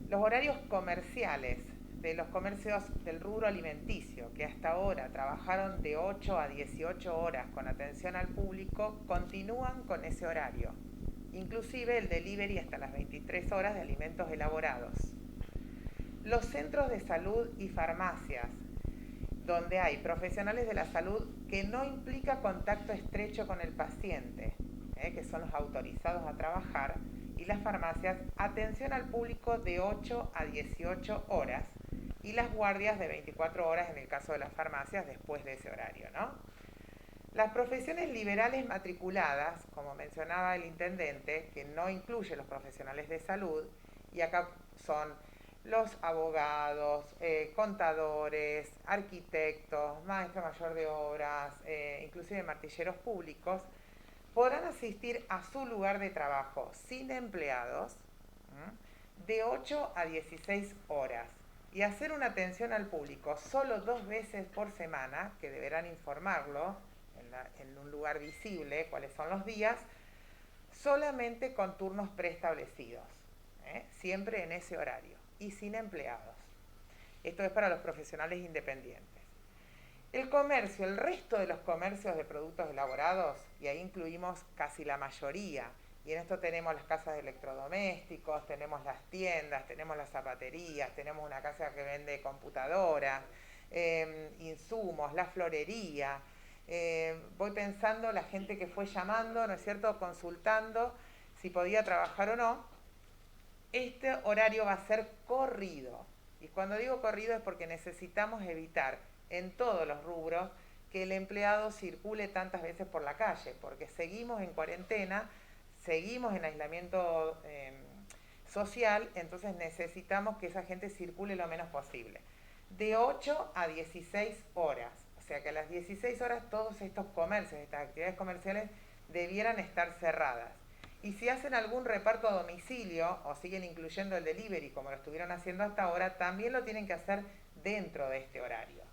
Los horarios comerciales de los comercios del rubro alimenticio, que hasta ahora trabajaron de 8 a 18 horas con atención al público, continúan con ese horario. Inclusive el delivery hasta las 23 horas de alimentos elaborados. Los centros de salud y farmacias, donde hay profesionales de la salud que no implica contacto estrecho con el paciente, que son los autorizados a trabajar, y las farmacias, atención al público de 8 a 18 horas, y las guardias de 24 horas en el caso de las farmacias después de ese horario, ¿no? Las profesiones liberales matriculadas, como mencionaba el intendente, que no incluye los profesionales de salud, y acá son los abogados, contadores, arquitectos, maestro mayor de obras, inclusive martilleros públicos, podrán asistir a su lugar de trabajo sin empleados de 8 a 16 horas y hacer una atención al público solo 2 veces por semana, que deberán informarlo en un lugar visible cuáles son los días, solamente con turnos preestablecidos, siempre en ese horario y sin empleados. Esto es para los profesionales independientes. El comercio, el resto de los comercios de productos elaborados, y ahí incluimos casi la mayoría, y en esto tenemos las casas de electrodomésticos, tenemos las tiendas, tenemos las zapaterías, tenemos una casa que vende computadoras, insumos, la florería. Voy pensando la gente que fue llamando, ¿no es cierto?, consultando si podía trabajar o no. Este horario va a ser corrido. Y cuando digo corrido es porque necesitamos evitar en todos los rubros que el empleado circule tantas veces por la calle, porque seguimos en cuarentena, seguimos en aislamiento social, entonces necesitamos que esa gente circule lo menos posible. De 8 a 16 horas, o sea que a las 16 horas todos estos comercios, estas actividades comerciales debieran estar cerradas. Y si hacen algún reparto a domicilio o siguen incluyendo el delivery como lo estuvieron haciendo hasta ahora, también lo tienen que hacer dentro de este horario.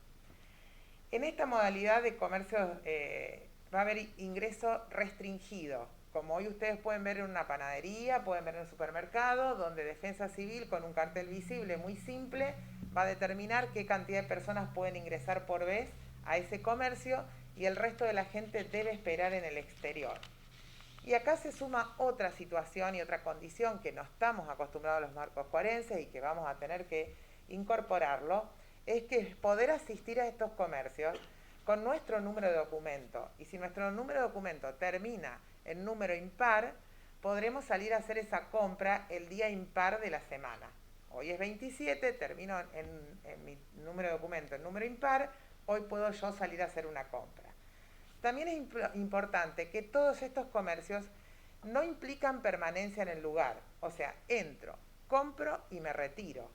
En esta modalidad de comercio va a haber ingreso restringido, como hoy ustedes pueden ver en una panadería, pueden ver en un supermercado, donde Defensa Civil con un cartel visible muy simple va a determinar qué cantidad de personas pueden ingresar por vez a ese comercio y el resto de la gente debe esperar en el exterior. Y acá se suma otra situación y otra condición que no estamos acostumbrados a los marcos cuarenses y que vamos a tener que incorporarlo, es que poder asistir a estos comercios con nuestro número de documento. Y si nuestro número de documento termina en número impar, podremos salir a hacer esa compra el día impar de la semana. Hoy es 27, termino en mi número de documento en número impar, hoy puedo yo salir a hacer una compra. También es importante que todos estos comercios no implican permanencia en el lugar. O sea, entro, compro y me retiro.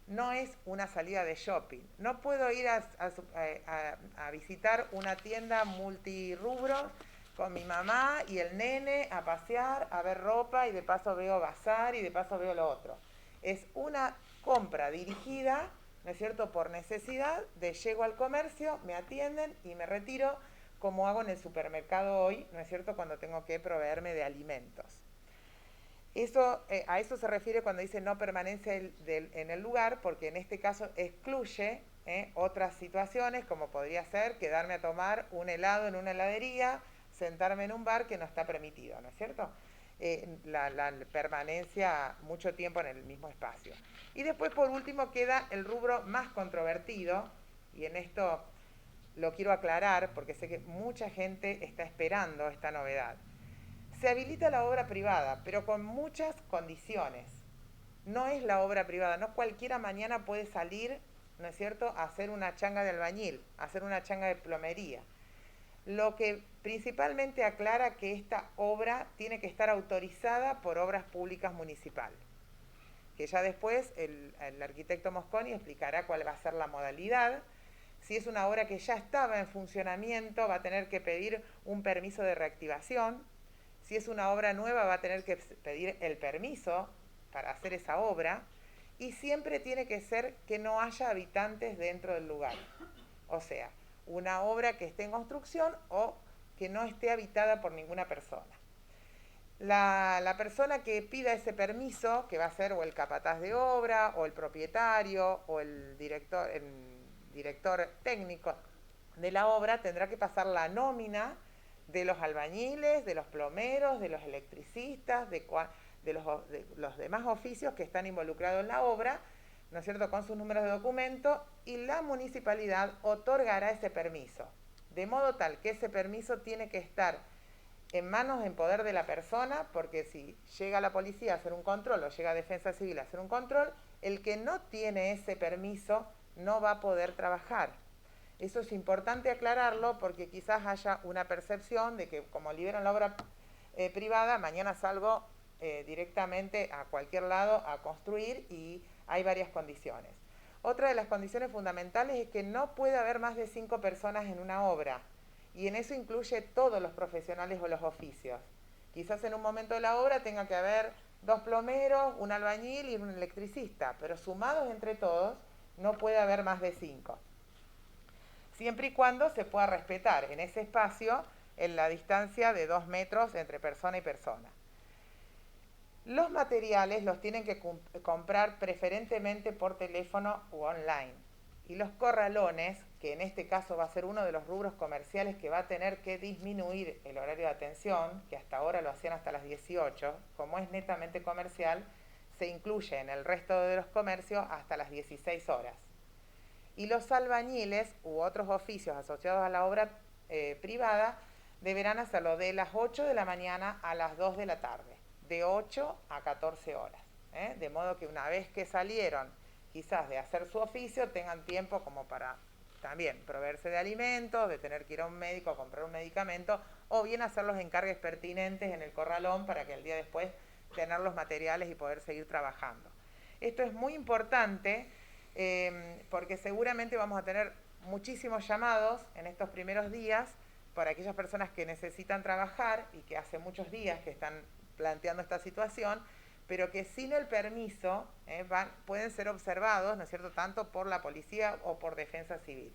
No es una salida de shopping. No puedo ir a visitar una tienda multirrubro con mi mamá y el nene a pasear, a ver ropa y de paso veo bazar y de paso veo lo otro. Es una compra dirigida, ¿no es cierto?, por necesidad de llego al comercio, me atienden y me retiro, como hago en el supermercado hoy, ¿no es cierto?, cuando tengo que proveerme de alimentos. Eso, a eso se refiere cuando dice no permanencia en el lugar, porque en este caso excluye otras situaciones, como podría ser quedarme a tomar un helado en una heladería, sentarme en un bar, que no está permitido, ¿no es cierto? La permanencia mucho tiempo en el mismo espacio. Y después, por último, queda el rubro más controvertido, y en esto lo quiero aclarar porque sé que mucha gente está esperando esta novedad. Se habilita la obra privada, pero con muchas condiciones. No es la obra privada, no cualquiera mañana puede salir, ¿no es cierto?, a hacer una changa de albañil, a hacer una changa de plomería. Lo que principalmente aclara que esta obra tiene que estar autorizada por Obras Públicas Municipal, que ya después el arquitecto Mosconi explicará cuál va a ser la modalidad. Si es una obra que ya estaba en funcionamiento, va a tener que pedir un permiso de reactivación. Si es una obra nueva, va a tener que pedir el permiso para hacer esa obra. Y siempre tiene que ser que no haya habitantes dentro del lugar. O sea, una obra que esté en construcción o que no esté habitada por ninguna persona. La persona que pida ese permiso, que va a ser o el capataz de obra, o el propietario, o el director técnico de la obra, tendrá que pasar la nómina de los albañiles, de los plomeros, de los electricistas, de los demás oficios que están involucrados en la obra, ¿no es cierto?, con sus números de documento, y la municipalidad otorgará ese permiso. De modo tal que ese permiso tiene que estar en manos, en poder de la persona, porque si llega la policía a hacer un control o llega Defensa Civil a hacer un control, el que no tiene ese permiso no va a poder trabajar. Eso es importante aclararlo porque quizás haya una percepción de que como liberan la obra privada, mañana salgo directamente a cualquier lado a construir, y hay varias condiciones. Otra de las condiciones fundamentales es que no puede haber más de 5 personas en una obra, y en eso incluye todos los profesionales o los oficios. Quizás en un momento de la obra tenga que haber 2 plomeros, un albañil y un electricista, pero sumados entre todos no puede haber más de 5. Siempre y cuando se pueda respetar en ese espacio en la distancia de 2 metros entre persona y persona. Los materiales los tienen que comprar preferentemente por teléfono u online. Y los corralones, que en este caso va a ser uno de los rubros comerciales que va a tener que disminuir el horario de atención, que hasta ahora lo hacían hasta las 18, como es netamente comercial, se incluye en el resto de los comercios hasta las 16 horas. Y los albañiles u otros oficios asociados a la obra privada deberán hacerlo de las 8 de la mañana a las 2 de la tarde, de 8 a 14 horas. De modo que una vez que salieron quizás de hacer su oficio, tengan tiempo como para también proveerse de alimentos, de tener que ir a un médico a comprar un medicamento, o bien hacer los encargues pertinentes en el corralón para que el día después tener los materiales y poder seguir trabajando. Esto es muy importante porque seguramente vamos a tener muchísimos llamados en estos primeros días para aquellas personas que necesitan trabajar y que hace muchos días que están planteando esta situación, pero que sin el permiso pueden ser observados, ¿no es cierto?, tanto por la policía o por Defensa Civil.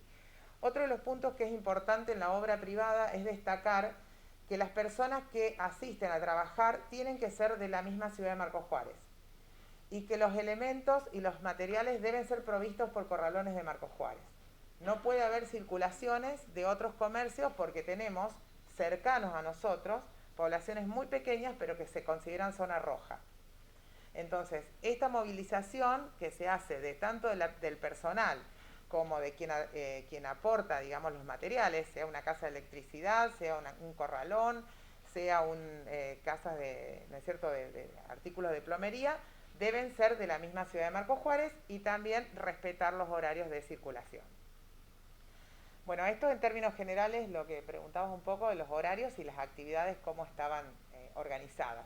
Otro de los puntos que es importante en la obra privada es destacar que las personas que asisten a trabajar tienen que ser de la misma ciudad de Marcos Juárez, y que los elementos y los materiales deben ser provistos por corralones de Marcos Juárez. No puede haber circulaciones de otros comercios porque tenemos cercanos a nosotros poblaciones muy pequeñas pero que se consideran zona roja. Entonces, esta movilización que se hace de tanto del personal como de quien aporta, digamos, los materiales, sea una casa de electricidad, sea un corralón, sea casas ¿no es cierto?, de artículos de plomería, deben ser de la misma ciudad de Marcos Juárez y también respetar los horarios de circulación. Bueno, esto en términos generales lo que preguntabas un poco de los horarios y las actividades, cómo estaban organizadas.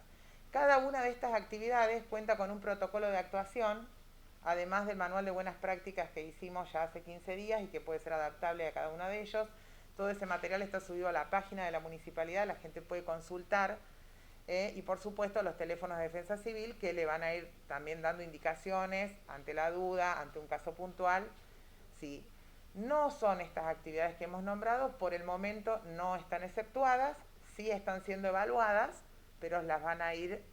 Cada una de estas actividades cuenta con un protocolo de actuación, además del manual de buenas prácticas que hicimos ya hace 15 días y que puede ser adaptable a cada uno de ellos. Todo ese material está subido a la página de la municipalidad, la gente puede consultar. Y por supuesto los teléfonos de Defensa Civil que le van a ir también dando indicaciones ante la duda, ante un caso puntual. Si no son estas actividades que hemos nombrado, por el momento no están exceptuadas, sí están siendo evaluadas, pero las van a ir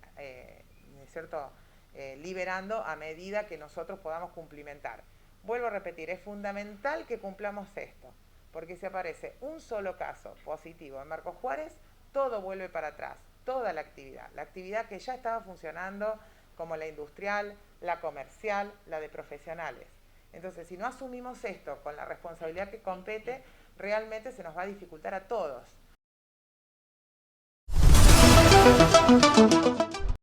liberando a medida que nosotros podamos cumplimentar. Vuelvo a repetir, es fundamental que cumplamos esto, porque si aparece un solo caso positivo en Marcos Juárez, todo vuelve para atrás. Toda la actividad que ya estaba funcionando, como la industrial, la comercial, la de profesionales. Entonces, si no asumimos esto con la responsabilidad que compete, realmente se nos va a dificultar a todos.